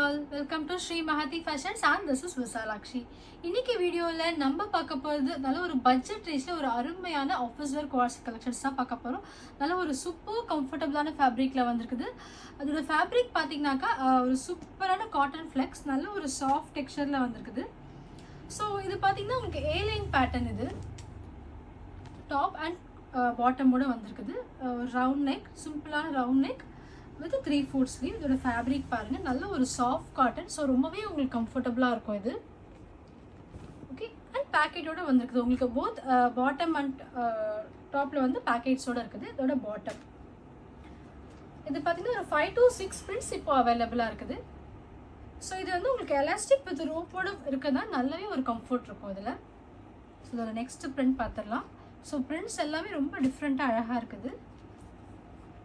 all, welcome to Sri Mahati Fashions and this is Visalakshi. இன்னைக்கு வீடியோல நம்ம பார்க்க போறது நல்ல ஒரு பட்ஜெட் ரேஞ்ச்ல ஒரு அருமையான ஆஃபீஸ் வேர் குவாலிட்டி கலெக்ஷன்ஸ் தான் பார்க்க போறோம். நல்ல ஒரு சூப்பர் கம்ஃபர்ட்டபிளான ஃபேப்ரிக்ல வந்திருக்குது. அதோட ஃபேப்ரிக் பாத்தீங்கன்னாக்கா ஒரு சூப்பரான காட்டன் ஃப்ளெக்ஸ் நல்ல ஒரு சாஃப்ட் டெக்ஸ்சர்ல வந்திருக்குது. ஸோ இது பாத்தீங்கன்னா உங்களுக்கு ஏ லைன் பேட்டர்ன் இது டாப் அண்ட் பாட்டமோட வந்திருக்குது. ரவுண்ட் நெக், சிம்பிளான ரவுண்ட் நெக் வித் 3/4 ஸ்லீவ். இதோட ஃபேப்ரிக் பாருங்க நல்ல ஒரு சாஃப்ட் காட்டன். ஸோ ரொம்பவே உங்களுக்கு கம்ஃபர்டபுளாக இருக்கும் இது. ஓகே, அண்ட் பேக்கெட்டோட வந்திருக்குது. உங்களுக்கு போத் பாட்டம் அண்ட் டாப்பில் வந்து பேக்கெட்ஸோட இருக்குது. இதோட பாட்டம் இது பார்த்தீங்கன்னா ஒரு 5 to 6 பிரிண்ட்ஸ் இப்போ அவைலபிளாக இருக்குது. ஸோ இது வந்து உங்களுக்கு எலாஸ்டிக் வித் ரோப்போட இருக்குன்னா நல்லாவே ஒரு கம்ஃபர்ட் இருக்கும் இதில். ஸோ இதோட நெக்ஸ்ட் பிரிண்ட் பார்த்துடலாம். ஸோ பிரிண்ட்ஸ் எல்லாமே ரொம்ப டிஃப்ரெண்ட்டாக அழகாக இருக்குது.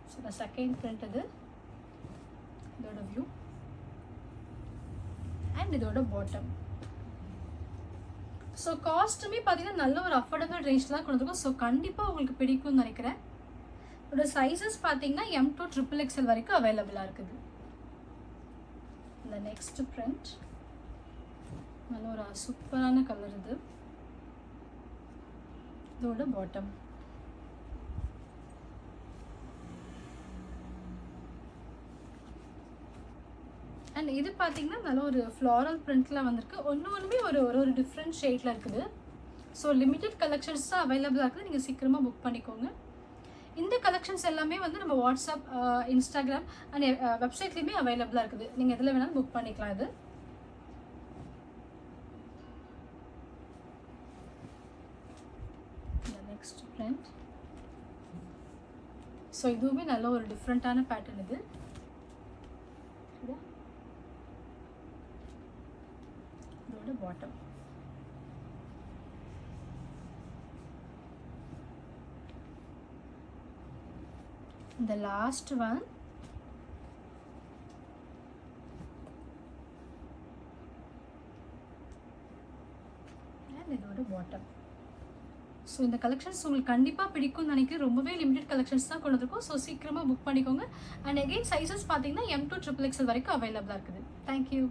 ஸோ இந்த செகண்ட் பிரிண்ட் இது இதோட வியூ அண்ட் இதோட பாட்டம். ஸோ காஸ்ட்டுமே பார்த்தீங்கன்னா நல்ல ஒரு அஃபோர்டபுள் ரேஞ்சில் தான் கொண்டு இருக்கும். ஸோ கண்டிப்பாக உங்களுக்கு பிடிக்கும்னு நினைக்கிறேன். இதோட சைஸஸ் பார்த்தீங்கன்னா M to XXXL வரைக்கும் அவைலபிளாக இருக்குது. இந்த நெக்ஸ்ட் பிரிண்ட் நல்ல ஒரு சூப்பரான கலர் இது. இதோட பாட்டம் அண்ட் இது பார்த்தீங்கன்னா நல்ல ஒரு ஃப்ளாரல் பிரிண்ட்டில் வந்திருக்கு. ஒன்றுமே ஒரு டிஃப்ரெண்ட் ஷேடில் இருக்குது. ஸோ லிமிட்டட் கலெக்ஷன்ஸ் தான் அவைலபிளாக இருக்குது. நீங்கள் சீக்கிரமாக புக் பண்ணிக்கோங்க. இந்த கலெக்ஷன்ஸ் எல்லாமே வந்து நம்ம வாட்ஸ்அப், இன்ஸ்டாகிராம் அண்ட் வெப்சைட்லேயுமே அவைலபிளாக இருக்குது. நீங்கள் எதில் வேணாலும் புக் பண்ணிக்கலாம். இது நெக்ஸ்ட் பிரிண்ட். ஸோ இதுவுமே நல்ல ஒரு டிஃப்ரெண்ட்டான பேட்டர்ன் இது. இதோட பாட்டம் இந்த லாஸ்ட் ஒன் அண்ட் இதோட பாட்டம். ஸோ இந்த கலெக்ஷன்ஸ் உங்களுக்கு கண்டிப்பாக பிடிக்கும்னு நினைக்கிறேன். ரொம்பவே லிமிடெட் கலெக்ஷன்ஸ் தான் கொண்டு வந்திருக்கோம். ஸோ சீக்கிரமாக புக் பண்ணிக்கோங்க. அண்ட் அகெயின் சைஸஸ் பார்த்தீங்கன்னா M to XXXL வரைக்கும் அவைலபிளாக இருக்குது. தேங்க்யூ.